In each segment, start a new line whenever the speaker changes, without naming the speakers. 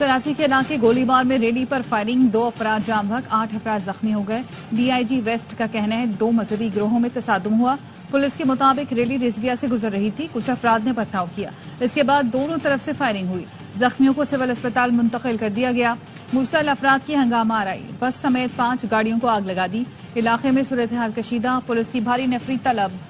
कराची के इलाके गोलीबार में रैली पर फायरिंग, 2 अफराद जाम बहक, 8 अफराद जख्मी हो गए। डीआईजी वेस्ट का कहना है 2 मजहबी गिरोहों में तसादुम हुआ। पुलिस के मुताबिक रैली रिजविया से गुजर रही थी, कुछ अफराद ने पथराव किया। इसके बाद दोनों तरफ से फायरिंग हुई। जख्मियों को सिविल अस्पताल मुंतकिल कर दिया गया। मुश्तल अफराद की हंगामा आराई बस समेत 5 गाड़ियों को आग लगा दी। इलाके में सूरत हाल कशीदा, पुलिस की भारी नफरी तलब।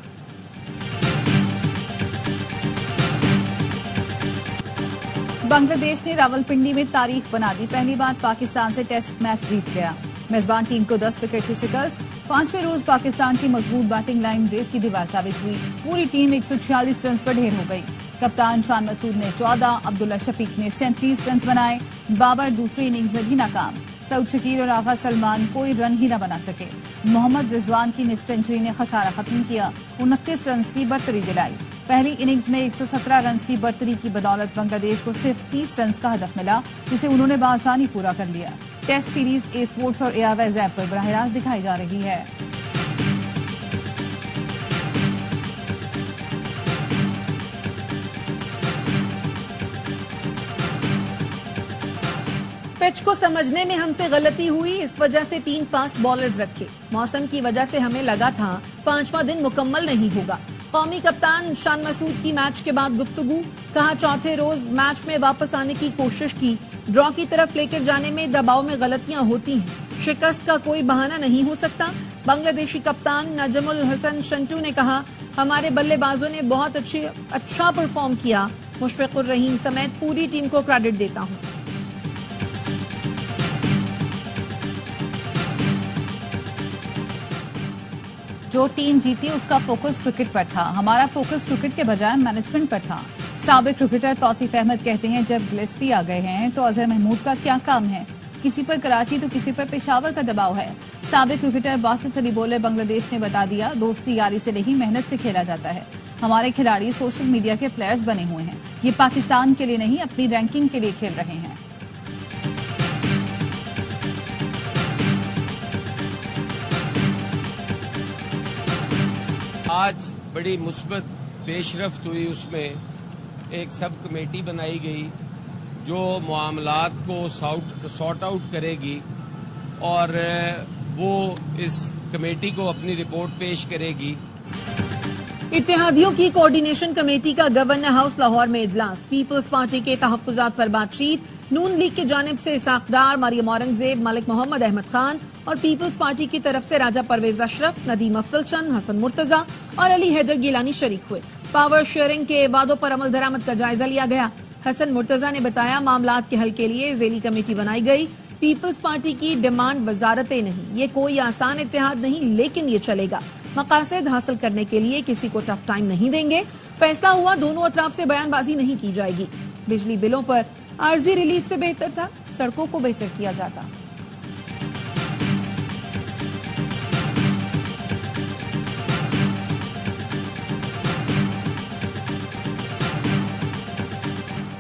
बांग्लादेश ने रावलपिंडी में तारीख बना दी। पहली बार पाकिस्तान से टेस्ट मैच जीत गया। मेजबान टीम को 10 विकेट से शिकस्त। 5वें रोज पाकिस्तान की मजबूत बैटिंग लाइन रेत की दीवार साबित हुई। पूरी टीम 146 रन पर ढेर हो गई। कप्तान शान मसूद ने 14, अब्दुल्ला शफीक ने 37 रन बनाए। बाबर दूसरी इनिंग्स में भी नाकाम। सऊद शकील और आगा सलमान कोई रन ही न बना सके। मोहम्मद रिजवान की निस्फ सेंचुरी ने खसारा खत्म किया, 29 रन की बढ़तरी दिलाई। पहली इनिंग्स में 117 रन की बढ़तरी की बदौलत बांग्लादेश को सिर्फ 30 रन का हदफ मिला, जिसे उन्होंने बआसानी पूरा कर लिया। टेस्ट सीरीज ए स्पोर्ट्स और एयरवेज ऐप पर बराह रास्त दिखाई जा रही है।
पिच को समझने में हमसे गलती हुई, इस वजह से 3 फास्ट बॉलर्स रखे। मौसम की वजह से हमें लगा था 5वां दिन मुकम्मल नहीं होगा। कौमी कप्तान शान मसूद की मैच के बाद गुफ्तगू, कहा चौथे रोज मैच में वापस आने की कोशिश की, ड्रॉ की तरफ लेकर जाने में दबाव में गलतियां होती हैं, शिकस्त का कोई बहाना नहीं हो सकता। बांग्लादेशी कप्तान नजमुल हसन शंटू ने कहा, हमारे बल्लेबाजों ने बहुत अच्छा परफॉर्म किया। मुशफिकुर रहीम समेत पूरी टीम को क्रेडिट देता हूं।
जो टीम जीती उसका फोकस क्रिकेट पर था, हमारा फोकस क्रिकेट के बजाय मैनेजमेंट पर था। साबिक क्रिकेटर तौसीफ अहमद कहते हैं, जब गिलेस्पी आ गए हैं तो अजहर महमूद का क्या काम है? किसी पर कराची तो किसी पर पेशावर का दबाव है। साबिक क्रिकेटर बासित अली बोले, बांग्लादेश ने बता दिया दोस्ती यारी से नहीं मेहनत से खेला जाता है। हमारे खिलाड़ी सोशल मीडिया के प्लेयर्स बने हुए हैं, ये पाकिस्तान के लिए नहीं अपनी रैंकिंग के लिए खेल रहे हैं।
आज बड़ी मुस्बत पेशरफ्त हुई, उसमें एक सब कमेटी बनाई गई जो मामलात को सॉर्ट आउट करेगी और वो इस कमेटी को अपनी रिपोर्ट पेश करेगी।
इत्तेहादियों की कोऑर्डिनेशन कमेटी का गवर्नर हाउस लाहौर में इजलास। पीपल्स पार्टी के तहफ्फुजात पर बातचीत। नून लीग की जानिब से इसाक डार, मरियम औरंगजेब, मलिक मोहम्मद अहमद खान और पीपल्स पार्टी की तरफ से राजा परवेज अशरफ, नदीम अफजल चंद, हसन मुर्तजा और अली हैदर गिलानी शरीक हुए। पावर शेयरिंग के वादों पर अमल दरामद का जायजा लिया गया। हसन मुर्तजा ने बताया, मामलात के हल के लिए ज़ेली कमेटी बनाई गई। पीपल्स पार्टी की डिमांड वजारतें नहीं, ये कोई आसान इत्तेहाद नहीं, लेकिन ये चलेगा। मकासद हासिल करने के लिए किसी को टफ टाइम नहीं देंगे। फैसला हुआ, दोनों अतराफ से बयानबाजी नहीं की जाएगी। बिजली बिलों पर आर्जी रिलीफ से बेहतर था सड़कों को बेहतर किया जाता।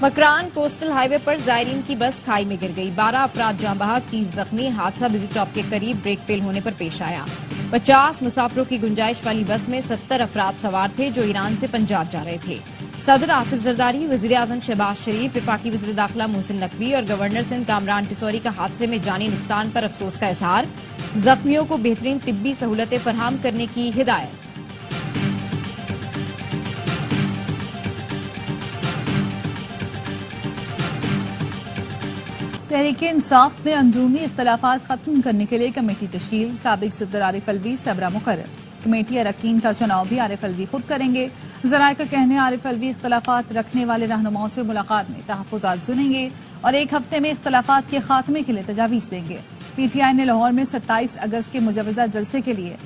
मकरान कोस्टल हाईवे पर जायरीन की बस खाई में गिर गई। 12 अफराद जाँ बहक, 30 जख्मी। हादसा बिजी टॉप के करीब ब्रेक फेल होने पर पेश आया। 50 मुसाफिरों की गुंजाइश वाली बस में 70 अफराद सवार थे जो ईरान से पंजाब जा रहे थे। सदर आसिफ जरदारी, वजीर आजम शहबाज शरीफ, वफाकी वज़ीर दाखिला मोहसिन नकवी और गवर्नर सिंध कामरान टिसौरी का हादसे में जानी नुकसान पर अफसोस का इजहार। जख्मियों को बेहतरीन तिब्बी सहूलतें फराहम करने की हिदायत।
तहरीक इंसाफ में अंदरूनी इख्तलाफात खत्म करने के लिए कमेटी तश्कील। साबिक सदर आरिफ अलवी सबरा मुकर्रर। कमेटी अरकान का चुनाव भी आरिफ अलवी खुद करेंगे। जराये का कहना है, आरिफ अलवी इख्तलाफात रखने वाले रहनुमाओं से मुलाकात में तहफ्फुजात सुनेंगे और 1 हफ्ते में इख्तलाफात के खात्मे के लिए तजावीज देंगे। पीटीआई ने लाहौर में 27 अगस्त के मुजवजा जलसे के लिए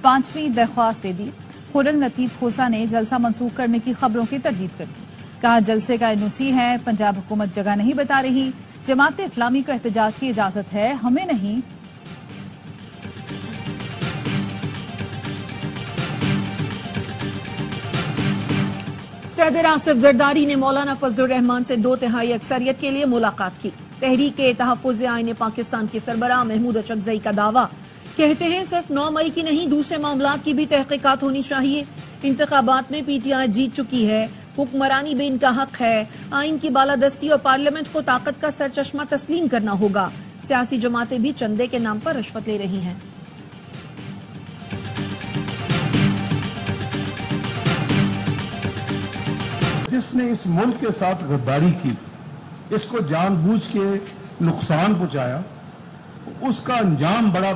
5वीं दरख्वास्त दे दी। खुर्रम लतीफ खोसा ने जलसा मंसूख करने की खबरों की तरदीद कर दी। कहा, जलसे का एनओसी है, पंजाब हुकूमत जगह नहीं बता रही। जमात इस्लामी को एहतजाज की इजाजत है, हमें नहीं।
सदर आसिफ जरदारी ने मौलाना फजलुर रहमान से 2/3 अक्सरियत के लिए मुलाकात की। तहरीक तहफ़्फ़ुज़ आईन पाकिस्तान के सरबराह महमूद अचकज़ई का दावा, कहते हैं सिर्फ 9 मई की नहीं दूसरे मामलात की भी तहकीकात होनी चाहिए। इंतखाबात में पीटीआई जीत चुकी है, हुक्मरानी भी इनका हक है। आइन की बालादस्ती और पार्लियामेंट को ताकत का सरचश्मा तस्लीम करना होगा। सियासी जमातें भी चंदे के नाम पर रिश्वत ले रही हैं।
जिसने इस मुल्क के साथ गद्दारी की, इसको जानबूझ के नुकसान पहुंचाया, उसका अंजाम बड़ा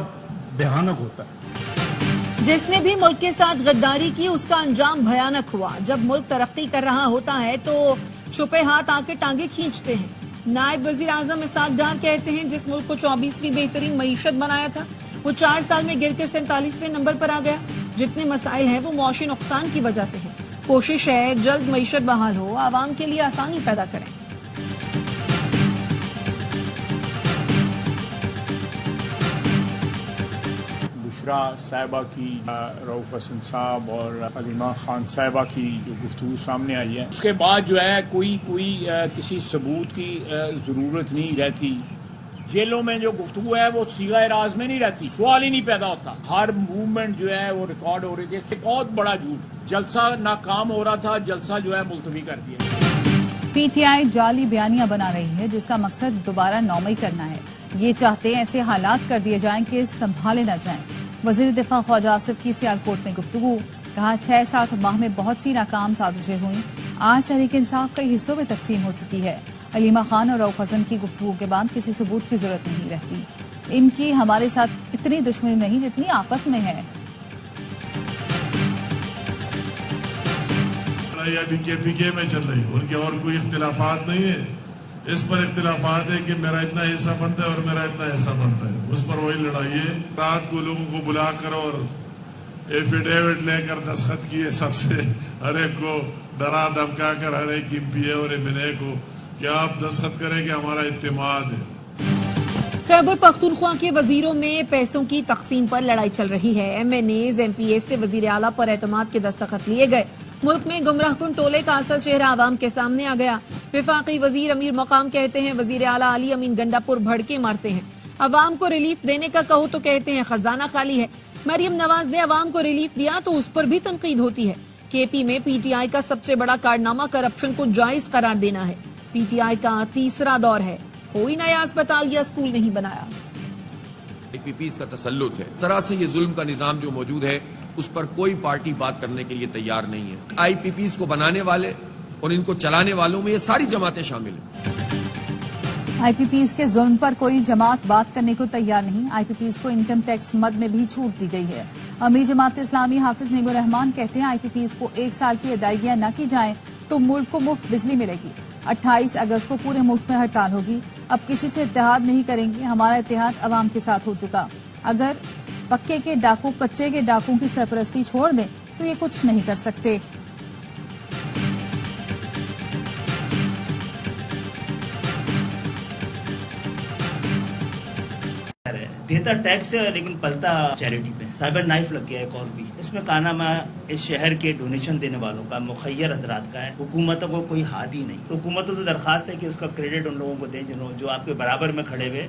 भयानक होता है।
जिसने भी मुल्क के साथ गद्दारी की उसका अंजाम भयानक हुआ। जब मुल्क तरक्की कर रहा होता है तो छुपे हाथ आके टांगे खींचते हैं। नायब वजीर आजम इसाक डार कहते हैं जिस मुल्क को 24वीं बेहतरीन मईशत बनाया था वो 4 साल में गिरकर 47वें नंबर पर आ गया। जितने मसाइल हैं वो मौशी नुकसान की वजह से है। कोशिश है जल्द मईशत बहाल हो, आवाम के लिए आसानी पैदा करें।
बुशरा साहिबा की, रऊफ हसन साहब और हलीमा खान साहिबा की जो गुफ्तगू सामने आई है, उसके बाद जो है कोई किसी सबूत की जरूरत नहीं रहती। जेलों में जो गुफ्तगू है वो सीगा राज में नहीं रहती, सवाल ही नहीं पैदा होता। हर मूवमेंट जो है वो रिकॉर्ड हो रही थी। इससे बहुत बड़ा झूठ, जलसा नाकाम हो रहा था, जलसा जो है मुलतवी कर दिया।
पीटीआई जाली बयानियां बना रही है जिसका मकसद दोबारा नौमई करना है। ये चाहते हैं ऐसे हालात कर दिए जाएं कि संभाले न जाएं। वजीर दिफा ख्वाजा आसिफ की सियालकोट में गुफ्तगू, कहा 6-7 माह में बहुत सी नाकाम साजिशें हुई। आज तहरीक इंसाफ कई हिस्सों में तकसीम हो चुकी है। हलीमा खान और रऊफ हसन की गुफ्तगू के बाद किसी सबूत की जरूरत नहीं रहती। इनकी हमारे साथ इतनी दुश्मनी नहीं जितनी आपस में है।
अभी केपीके में चल रही, उनके और कोई इख्तिलाफात नहीं है। इस पर इख्तिलाफात है कि मेरा इतना हिस्सा बनता है और मेरा इतना हिस्सा बनता है, उस पर वही लड़ाई है। रात को लोगों को बुलाकर और एफिडेविट लेकर दस्तखत किए सबसे, हर एक को डरा धमका कर हर एक एमपीए और एमएनए को कि आप दस्तखत करें कि हमारा इत्तेमाद है।
खैबर पख्तूनख्वा के वजीरों में पैसों की तकसीम पर लड़ाई चल रही है। एमएनएज एमपीए से वजीर आला पर एतमाद के दस्तखत लिए गए। मुल्क में गुमराहकुन टोले का असल चेहरा आवाम के सामने आ गया। विफाकी वजीर अमीर मकाम कहते हैं वजीर आला अली अमीन गंडापुर भड़के मारते हैं। अवाम को रिलीफ देने का कहो तो कहते हैं खजाना खाली है। मरियम नवाज ने अवाम को रिलीफ दिया तो उस पर भी तनकीद होती है। केपी में पीटीआई का सबसे बड़ा कारनामा करप्शन को जायज करार देना है। पीटीआई का तीसरा दौर है, कोई नया अस्पताल या स्कूल नहीं बनाया।
आईपीपीज का तसल्लुत है। तरह से ये जुल्म का निजाम जो मौजूद है उस पर कोई पार्टी बात करने के लिए तैयार नहीं है। आईपीपीज को बनाने वाले और इनको चलाने वालों में ये सारी जमातें शामिल हैं।
आईपीपीज के जुल्म पर कोई जमात बात करने को तैयार नहीं। आईपीपीज को इनकम टैक्स मद में भी छूट दी गई है। अमीर जमात इस्लामी हाफिज नेबुर रहमान कहते हैं आईपीपीज को 1 साल की अदायगियां न की जाएं तो मुल्क को मुफ्त बिजली मिलेगी। 28 अगस्त को पूरे मुल्क में हड़ताल होगी। अब किसी से इत्तेहाद नहीं करेंगे, हमारा इत्तेहाद अवाम के साथ हो चुका। अगर पक्के के डाकू कच्चे के डाकू की सरपरस्ती छोड़ दें तो ये कुछ नहीं कर सकते।
देता टैक्स है लेकिन पलता चैरिटी पे। साइबर नाइफ लग गया एक और भी। इसमें कारनामा इस शहर के डोनेशन देने वालों का, मुखैर हजरात का है। हुकूमतों को कोई हाथ ही नहीं। तो हुकूमतों से दरखास्त है कि उसका क्रेडिट उन लोगों को दें जो आपके बराबर में खड़े हुए।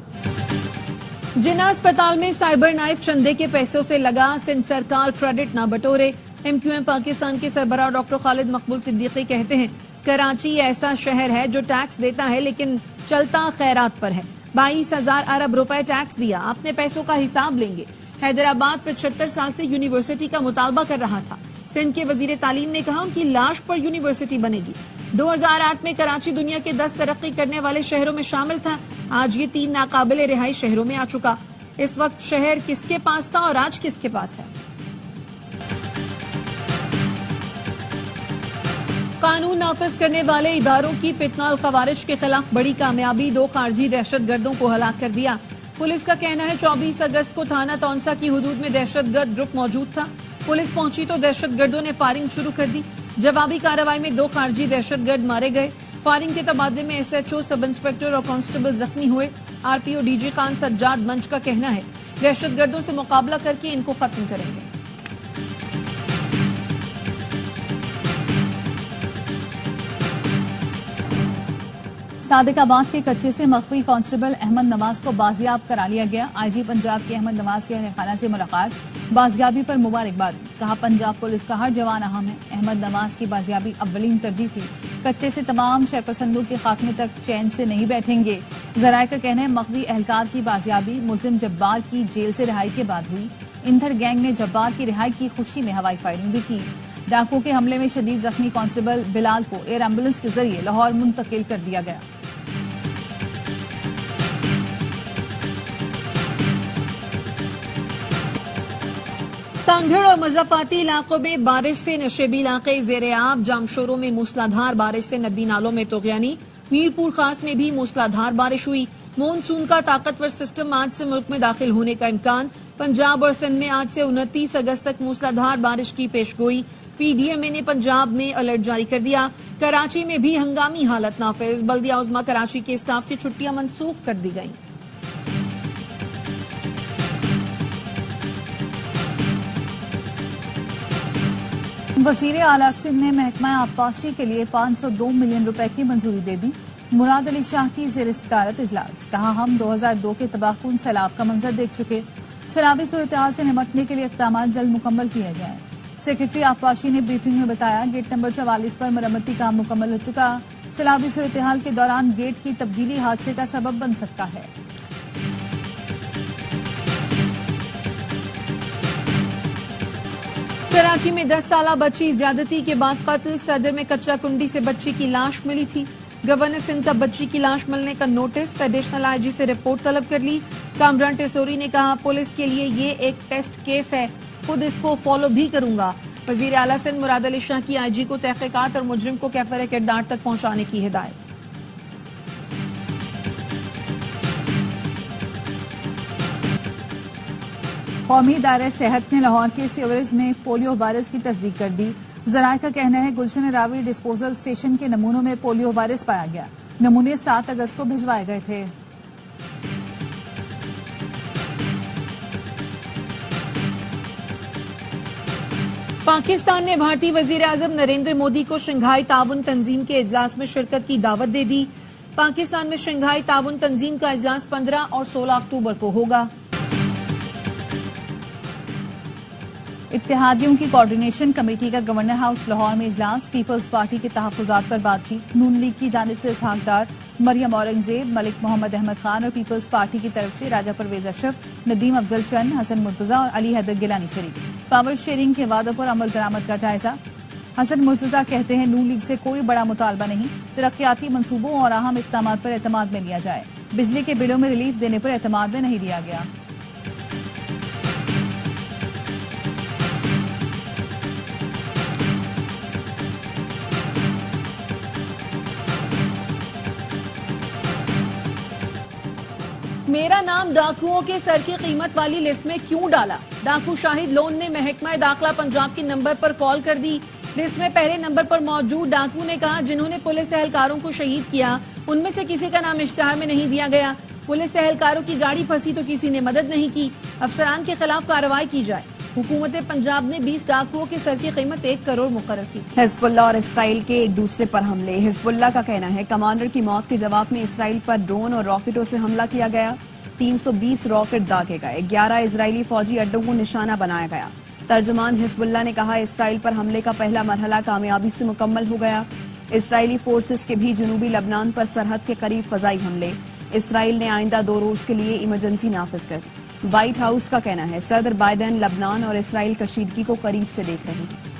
जिन्ना अस्पताल में साइबर नाइफ चंदे के पैसों से लगा, सिंध सरकार क्रेडिट न बटोरे। एमक्यूएम पाकिस्तान के सरबराह डॉक्टर खालिद मकबूल सिद्दीकी कहते हैं कराची ऐसा शहर है जो टैक्स देता है लेकिन चलता खैरात पर है। 22,000 अरब रुपए टैक्स दिया, अपने पैसों का हिसाब लेंगे। हैदराबाद 75 साल से यूनिवर्सिटी का मुतालबा कर रहा था। सिंध के वजीर तालीम ने कहा उनकी लाश पर यूनिवर्सिटी बनेगी। 2008 में कराची दुनिया के 10 तरक्की करने वाले शहरों में शामिल था। आज ये 3 नाकाबिले रिहाई शहरों में आ चुका। इस वक्त शहर किसके पास था और आज किसके पास है? कानून नाफिज करने वाले इदारों की पितनाल खवारिज के खिलाफ बड़ी कामयाबी। 2 खारजी दहशतगर्दों को हलाक कर दिया। पुलिस का कहना है 24 अगस्त को थाना तौनसा की हुदूद में दहशतगर्द ग्रुप मौजूद था। पुलिस पहुंची तो दहशतगर्दों ने फायरिंग शुरू कर दी। जवाबी कार्रवाई में 2 खारजी दहशतगर्द मारे गए। फायरिंग के तबादले में एसएचओ, सब इंस्पेक्टर और कांस्टेबल जख्मी हुए। आरपीओ डीजी खान सज्जाद मंच का कहना है दहशतगर्दों से मुकाबला करके इनको खत्म करेंगे।
सादिकाबाद के कच्चे से मख्फी कांस्टेबल अहमद नवाज को बाजियाब करा लिया गया। आईजी पंजाब के अहमद नवाज के रहखाना से मुलाकात। बाजियाबी पर मुबारकबाद दी। कहा पंजाब पुलिस का हर जवान अहम है। अहमद नवाज की बाजियाबी अव्वलीन तरजीह थी। कच्चे से तमाम शरपसंदों के खात्मे तक चैन से नहीं बैठेंगे। जराये का कहना है मकवी एहलकार की बाजियाबी मुलजिम जब्बार की जेल से रिहाई के बाद हुई। इंधर गैंग ने जब्बार की रिहाई की खुशी में हवाई फायरिंग भी की। डाकुओं के हमले में शदीद जख्मी कांस्टेबल बिलाल को एयर एम्बुलेंस के जरिए लाहौर मुंतकिल कर दिया गया।
सांगढ़ और मजापाती इलाकों में बारिश से नशेबी इलाके जेर-ए-आब। जामशोरों में मूसलाधार बारिश से नदी नालों में तुगयानी। मीरपुर खास में भी मूसलाधार बारिश हुई। मॉनसून का ताकतवर सिस्टम आज से मुल्क में दाखिल होने का इम्कान। पंजाब और सिंध में आज से 29 अगस्त तक मूसलाधार बारिश की पेशगोई। पीडीएमए ने पंजाब में अलर्ट जारी कर दिया। कराची में भी हंगामी हालत नाफिज। बल्दिया उज़्मा कराची के स्टाफ की छुट्टियां मनसूख कर दी गईं।
वजीर आला सिंध ने महकमा आबपाशी के लिए 502 मिलियन रुपए की मंजूरी दे दी। मुराद अली शाह की जेर सदारत इजलास। कहा हम 2002 के तबाहकुन सैलाब का मंजर देख चुके। सैलाबी सूरत-ए-हाल से निपटने के लिए इक़दाम जल्द मुकम्मल किए जाएं। सेक्रेटरी आबपाशी ने ब्रीफिंग में बताया गेट नंबर 44 पर मरम्मती काम मुकम्मल हो चुका। सैलाबी सूरत-ए-हाल के दौरान गेट की तब्दीली हादसे का सबब बन सकता है।
कराची में 10 साला बच्ची ज्यादती के बाद कत्ल। सदर में कचरा कुंडी से बच्ची की लाश मिली थी। गवर्नर सिंध का बच्ची की लाश मिलने का नोटिस। एडिशनल आईजी से रिपोर्ट तलब कर ली। कामरान टेसोरी ने कहा पुलिस के लिए ये एक टेस्ट केस है, खुद इसको फॉलो भी करूंगा। वजीर आला सिंध मुराद अली शाह की आईजी को तहकीकात और मुजरिम को कैफर किरदार तक पहुंचाने की हिदायत।
कौमी इदारे सेहत ने लाहौर के सीवरेज में पोलियो वायरस की तस्दीक कर दी। जराये का कहना है गुलशन रावी डिस्पोजल स्टेशन के नमूनों में पोलियो वायरस पाया गया। नमूने 7 अगस्त को भिजवाए गए थे।
पाकिस्तान ने भारतीय वजीर आजम नरेंद्र मोदी को शंघाई ताउन तंजीम के इजलास में शिरकत की दावत दे दी। पाकिस्तान में शंघाई ताउन तंजीम का इजलास 15 और 16 अक्टूबर को होगा।
इत्तेहादियों की कोऑर्डिनेशन कमेटी का गवर्नर हाउस लाहौर में इजलास। पीपल्स पार्टी के तहफ्फुजात पर बातचीत। नून लीग की जानिब से इसहाक डार, मरियम औरंगजेब, मलिक मोहम्मद अहमद खान और पीपल्स पार्टी की तरफ से राजा परवेज अशरफ, नदीम अफजल चंद, हसन मुर्तजा और अली हैदर गिलानी शरीक। पावर शेयरिंग के वादों पर अमल दरामद का जायजा। हसन मुर्तजा कहते हैं नून लीग से कोई बड़ा मुतालबा नहीं, तरक्याती मंसूबों और अहम इक़दामात पर एतमाद में लिया जाए। बिजली के बिलों में रिलीफ देने पर एतमाद में नहीं लिया गया।
मेरा नाम डाकुओं के सर की कीमत वाली लिस्ट में क्यों डाला? डाकू शाहिद लोन ने महकमा दाखिला पंजाब के नंबर पर कॉल कर दी। लिस्ट में पहले नंबर पर मौजूद डाकू ने कहा जिन्होंने पुलिस एहलकारों को शहीद किया उनमें से किसी का नाम इश्तिहार में नहीं दिया गया। पुलिस एहलकारों की गाड़ी फंसी तो किसी ने मदद नहीं की। अफसरान के खिलाफ कार्रवाई की जाए। हुकूमत पंजाब ने 20 डाकुओं के सर की कीमत 1 करोड़ मुकर्रर की।
हिजबुल्लाह और इसराइल के एक दूसरे पर हमले। हिजबुल्लाह का कहना है कमांडर की मौत के जवाब में इसराइल पर ड्रोन और रॉकेटों से हमला किया गया। 320 रॉकेट दागे गए। 11 इजरायली फौजी अड्डों को निशाना बनाया गया। तर्जुमान हिजबुल्लाह ने कहा इसराइल पर हमले का पहला मरहला कामयाबी से मुकम्मल हो गया। इसराइली फोर्सेस के भी जनूबी लबनान पर सरहद के करीब फजाई हमले। इसराइल ने आइंदा 2 रोज के लिए इमरजेंसी नाफिज कर दी। व्हाइट हाउस का कहना है सदर बाइडेन लबनान और इसराइल कशीदगी को करीब से देख रहे हैं।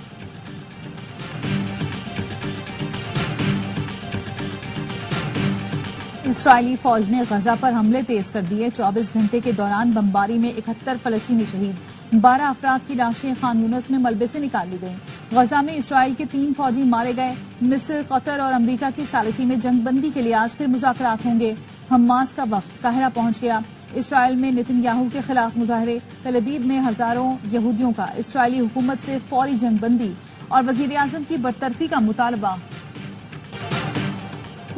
इसराइली फौज ने गजा पर हमले तेज कर दिए। 24 घंटे के दौरान बमबारी में 71 फलस्तीनी शहीद। 12 अफराद की लाशें खान यूनिस में मलबे से निकाली गईं। गजा में इसराइल के 3 फौजी मारे गए। मिस्र, कतर और अमरीका की सालिसी में जंगबंदी के लिए आज फिर मुज़ाकरात होंगे। हमास का वक्त काहिरा पहुंच गया। इसराइल में नेतन्याहू के खिलाफ मुजाहरे। तल अवीव में हजारों यहूदियों का इसराइली हुकूमत से फौरी जंगबंदी और वजीर आजम की बरतरफी का मुतालबा।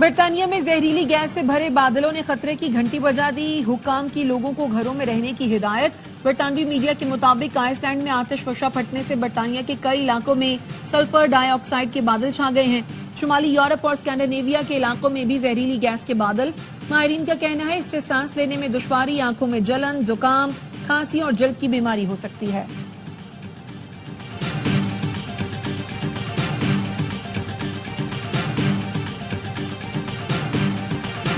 बरतानिया में जहरीली गैस से भरे बादलों ने खतरे की घंटी बजा दी। हुक्काम की लोगों को घरों में रहने की हिदायत। बरतानवी मीडिया के मुताबिक आइसलैंड में आतिशफशा फटने से बरतानिया के कई इलाकों में सल्फर डाइऑक्साइड के बादल छा गए हैं। शुमाली यूरोप और स्कैंडिनेविया के इलाकों में भी जहरीली गैस के बादल। माहिरीन का कहना है इससे सांस लेने में दुश्वारी, आंखों में जलन, जुकाम, खांसी और जल्द की बीमारी हो सकती है।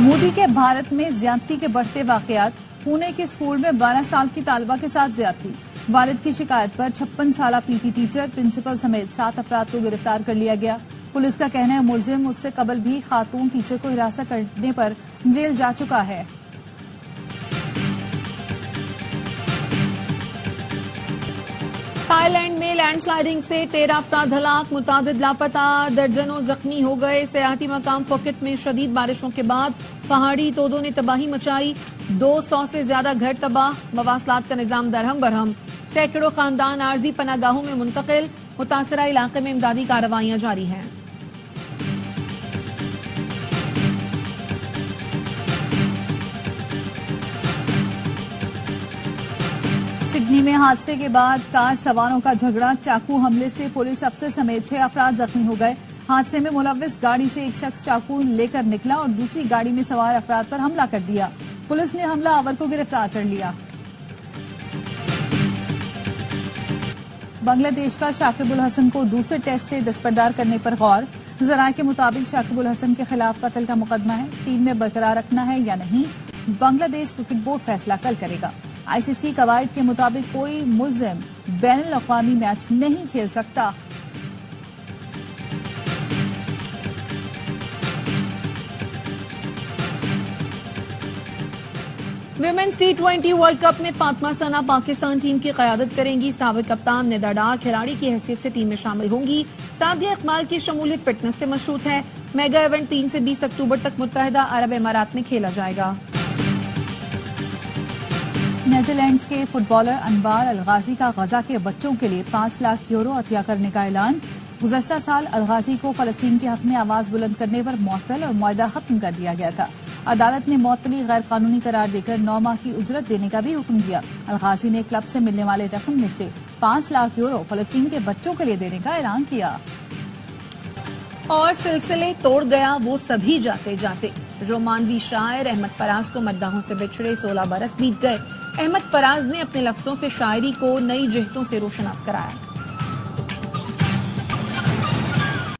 मोदी के भारत में ज्यादती के बढ़ते वाकयात। पुणे के स्कूल में 12 साल की तालिबा के साथ ज्यादती। वालिद की शिकायत पर 56 साला पीटी टीचर, प्रिंसिपल समेत 7 अफराद को गिरफ्तार कर लिया गया। पुलिस का कहना है मुलजिम उससे कबल भी खातून टीचर को हिरासत करने पर जेल जा चुका है।
थाईलैंड में लैंडस्लाइडिंग से 13 अफराद हलाक, मुतादिद लापता, दर्जनों जख्मी हो गए। सियाहती मकाम फुकेट में शदीद बारिशों के बाद पहाड़ी तोदों ने तबाही मचाई। 200 से ज्यादा घर तबाह, मवासलात का निजाम दरहम बरहम। सैकड़ों खानदान आरजी पनागाहों में मुंतकिल। मुतासरा इलाके में इमदादी कार्रवाइयां जारी हैं।
सिडनी में हादसे के बाद कार सवारों का झगड़ा, चाकू हमले से पुलिस अफसर समेत 6 अफराद जख्मी हो गए। हादसे में मुलव्विस गाड़ी से एक शख्स चाकू लेकर निकला और दूसरी गाड़ी में सवार अफराद पर हमला कर दिया। पुलिस ने हमलावर को गिरफ्तार कर लिया। बांग्लादेश का शाकिब उल हसन को दूसरे टेस्ट से दस्तबरदार करने पर गौर। जराये के मुताबिक शाकिब उल हसन के खिलाफ कत्ल का मुकदमा है, टीम में बरकरार रखना है या नहीं, बांग्लादेश क्रिकेट बोर्ड फैसला कल करेगा। आईसीसी कवायद के मुताबिक कोई मुल्जिम बैनुल अक़वामी मैच नहीं खेल सकता।
विमेंस T20 वर्ल्ड कप में फातिमा सना पाकिस्तान टीम की क़यादत करेंगी। साबिक कप्तान निदा डार खिलाड़ी की हैसियत से टीम में शामिल होंगी। सादिया इकबाल की शमूलियत फिटनेस से मशरूत है। मेगा इवेंट 3 से 20 अक्टूबर तक मुत्तहिदा अरब इमारात में खेला जाएगा।
नीदरलैंड्स के फुटबॉलर अनवार अलगाजी का गजा के बच्चों के लिए 5 लाख यूरो अतिया करने का ऐलान। गुज़श्ता साल अलगाजी को फलस्तीन के हक में आवाज बुलंद करने पर मुअत्तल और मुआहदा खत्म कर दिया गया था। अदालत ने मुअत्तली गैर कानूनी करार देकर 9 माह की उजरत देने का भी हुक्म दिया। अलगाजी ने क्लब से मिलने वाले रकम में से 5 लाख यूरो फलस्तीन के बच्चों के लिए देने का ऐलान किया।
और सिलसिले तोड़ गया वो सभी जाते जाते। रोमानवी शायर अहमद फराज को मद्दाहों से बिछड़े 16 बरस बीत गए। अहमद फराज ने अपने लफ्जों से शायरी को नई जिहतों से रोशनास कराया।